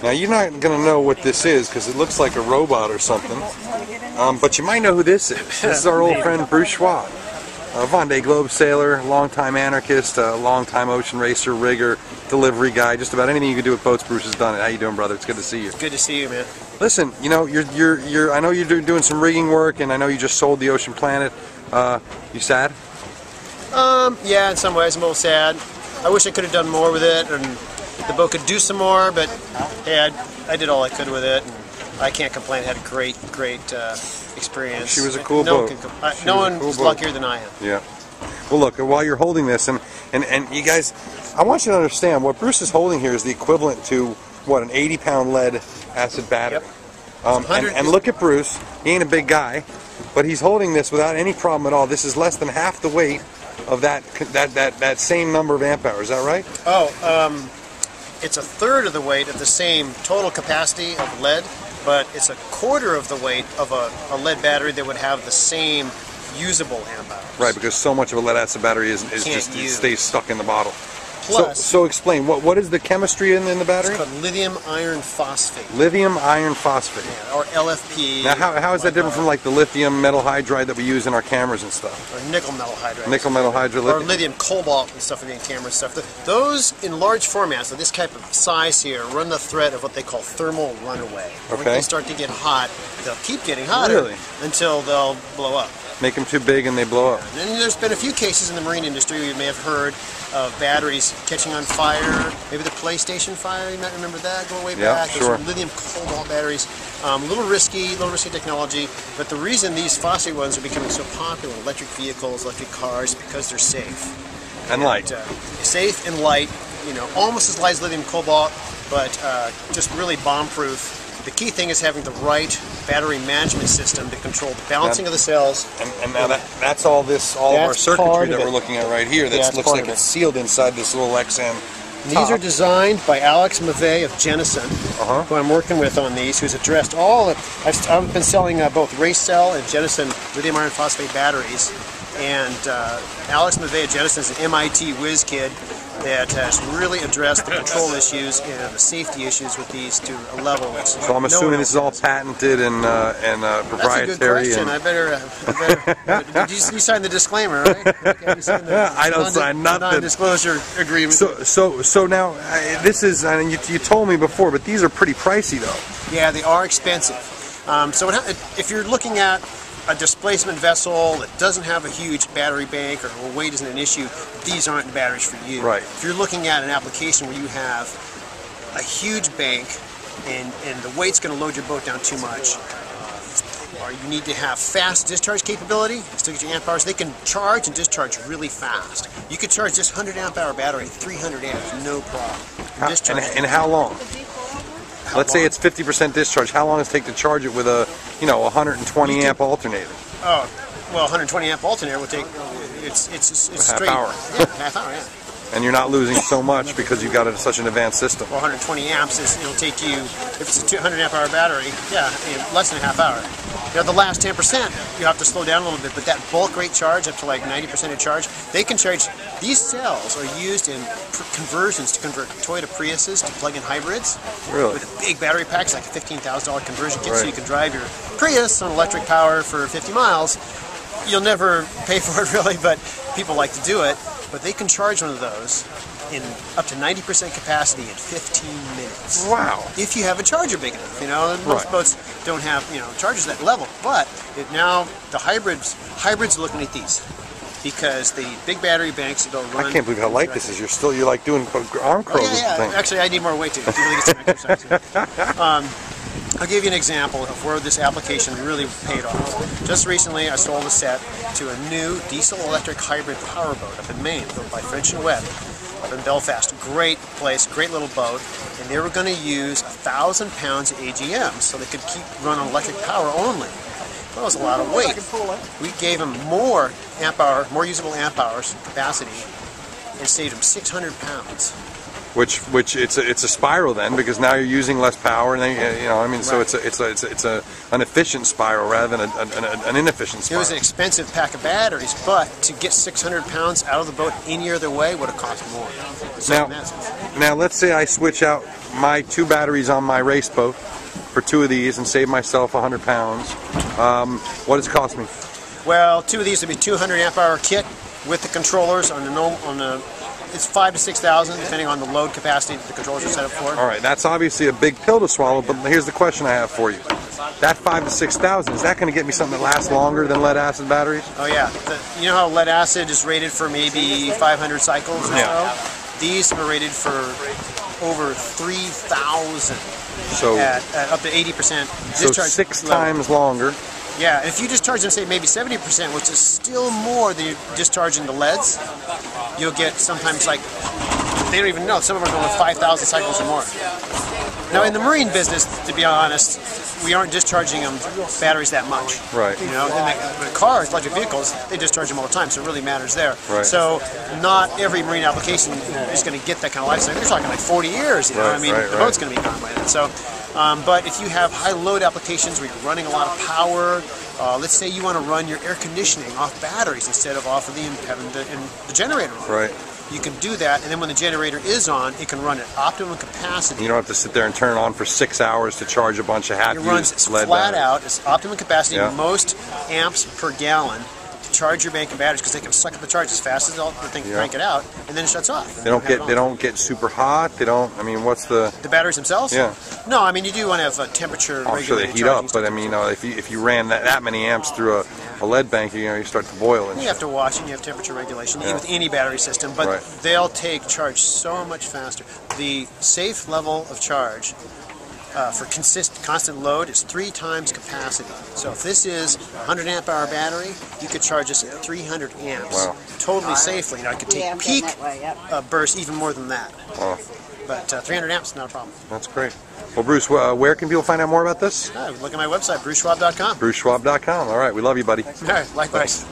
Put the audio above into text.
Now you're not going to know what this is because it looks like a robot or something, but you might know who this is. This is our old friend Bruce Schwab, a Vendée Globe sailor, longtime anarchist, longtime ocean racer, rigger, delivery guy. Just about anything you can do with boats, Bruce has done it. How you doing, brother? It's good to see you. Good to see you, man. Listen, you know, I know you're doing some rigging work, and I know you just sold the Ocean Planet. You sad? Yeah, in some ways I'm a little sad. I wish I could have done more with it, and the boat could do some more, but hey, I did all I could with it, and I can't complain. I had a great experience. She was a cool boat. No one was luckier than I am. Yeah. Well, look, while you're holding this, and you guys, I want you to understand, what Bruce is holding here is the equivalent to, what, an 80-pound lead acid battery. Yep. And look at Bruce. He ain't a big guy, but he's holding this without any problem at all. This is less than half the weight of that same number of amp hours. Is that right? Oh, it's a third of the weight of the same total capacity of lead, but it's a quarter of the weight of a lead battery that would have the same usable amp hours. Right, because so much of a lead acid battery is just it stays stuck in the bottle. Plus, so explain, what is the chemistry in the battery? It's called lithium iron phosphate. Lithium iron phosphate. Yeah, or LFP. Now, how is that different from like the lithium metal hydride that we use in our cameras and stuff? Or nickel metal hydride. Nickel metal hydride. Or lithium cobalt and stuff in the camera stuff. Those in large formats, so this type of size here, run the threat of what they call thermal runaway. Okay. When they start to get hot, they'll keep getting hotter until they'll blow up. Make them too big and they blow up. And then there's been a few cases in the marine industry you may have heard of batteries catching on fire. Maybe the PlayStation fire, you might remember that, going way back. Yeah, sure. Those lithium cobalt batteries. A little risky technology, but the reason these phosphate ones are becoming so popular in electric vehicles, electric cars, because they're safe. And light. Safe and light, you know, almost as light as lithium cobalt, but just really bomb-proof. The key thing is having the right battery management system to control the balancing of the cells. And now that's all of our circuitry that we're looking at right here. That looks like it's sealed inside this little XM. These are designed by Alex Mavet of Genasun, who I'm working with on these, who's addressed all of, I've been selling both race cell and Genasun lithium iron phosphate batteries. And Alex Mavet of Genasun is an MIT whiz kid that has really addressed the control issues and the safety issues with these to a level which so I'm assuming this is all patented and proprietary. That's a good question. I better you signed the disclaimer, right? Okay, I don't sign nothing. Non-disclosure agreement. So now this is, and you told me before, but these are pretty pricey though. Yeah, they are expensive. So if you're looking at a displacement vessel that doesn't have a huge battery bank or weight isn't an issue, these aren't the batteries for you. Right. If you're looking at an application where you have a huge bank and the weight's going to load your boat down too much, or you need to have fast discharge capability, still get your amp hours, they can charge and discharge really fast. You could charge this 100 amp hour battery 300 amps, no problem. And how long? Let's say it's 50% discharge. How long does it take to charge it with a, 120 amp alternator? Oh, well, 120 amp alternator will take it's straight half hour. Yeah, half hour, yeah. And you're not losing so much because you've got such an advanced system. Well, 120 amps it'll take you, if it's a 200 amp hour battery, yeah, less than a half hour. The last 10% you have to slow down a little bit, but that bulk rate charge up to like 90% of charge, they can charge. These cells are used in conversions to convert Toyota Priuses to plug-in hybrids. Really? With a big battery packs, like a $15,000 conversion kit, so you can drive your Prius on electric power for 50 miles. You'll never pay for it really, but people like to do it. But they can charge one of those in up to 90% capacity in 15 minutes. Wow. If you have a charger big enough, most boats don't have, chargers at that level. But now the hybrids are looking at these because the big battery banks that'll run. I can't believe how light this is. You're like doing arm curls. Yeah. Actually, I need more weight to really get some exercise. I'll give you an example of where this application really paid off. Just recently, I sold a set to a new diesel-electric hybrid powerboat up in Maine, built by French and Webb, up in Belfast. Great place, great little boat, and they were going to use 1,000 pounds of AGM, so they could keep run on electric power only. That was a lot of weight. We gave them more usable amp hours capacity, and saved them 600 pounds. Which it's a spiral then, because now you're using less power, and then, you know, I mean, so Right. it's an efficient spiral rather than an inefficient It spiral. was an expensive pack of batteries, but to get 600 pounds out of the boat any other way would have cost more. So Now let's say I switch out my 2 batteries on my race boat for 2 of these and save myself 100 pounds. What does it cost me? well, 2 of these would be 200 amp hour kit with the controllers on the it's 5,000 to 6,000 depending on the load capacity that the controllers are set up for. All right, that's obviously a big pill to swallow, but here's the question I have for you. That 5,000 to 6,000, is that going to get me something that lasts longer than lead acid batteries? Oh yeah, you know how lead acid is rated for maybe 500 cycles or Yeah. so? These are rated for over 3,000 So, at up to 80% so discharge 6 load. times longer. Yeah, and if you discharge them, say maybe 70%, which is still more than you discharge into leads, you'll get sometimes like, they don't even know, some of them are going 5,000 cycles or more. Now in the marine business, to be honest, we aren't discharging them batteries that much. Right. You know, and the cars, electric vehicles, they discharge them all the time, so it really matters there. Right. So not every marine application is going to get that kind of lifestyle. They're talking like 40 years, you know what I mean? The boat's going to be gone by then. So, but if you have high load applications where you're running a lot of power, let's say you want to run your air conditioning off batteries instead of off of having the generator on. Right. You can do that, and then when the generator is on, it can run at optimum capacity. You don't have to sit there and turn it on for 6 hours to charge a bunch of It runs half-used lead flat batteries. out. It's optimum capacity, Yeah. most amps per gallon to charge your bank of batteries, because they can suck up the charge as fast as the thing can crank it out, and then it shuts off. They don't get super hot. They don't. I mean, what's the? The batteries themselves? Yeah. No, I mean you do want to have a temperature. I'm sure they heat up, but I mean, you know, if you ran that many amps through a lead bank, you know, you start to boil and you have to watch and you have temperature regulation Yeah. with any battery system, but Right. they'll take charge so much faster. The safe level of charge for constant load is 3 times capacity. So if this is a 100 amp hour battery, you could charge this at 300 amps Wow. totally safely. Now, I could take peak bursts even more than that. Oh, But 300 amps, not a problem. that's great. Well, Bruce, where can people find out more about this? Look at my website, bruceschwab.com. BruceSchwab.com. All right, we love you, buddy. All right, likewise.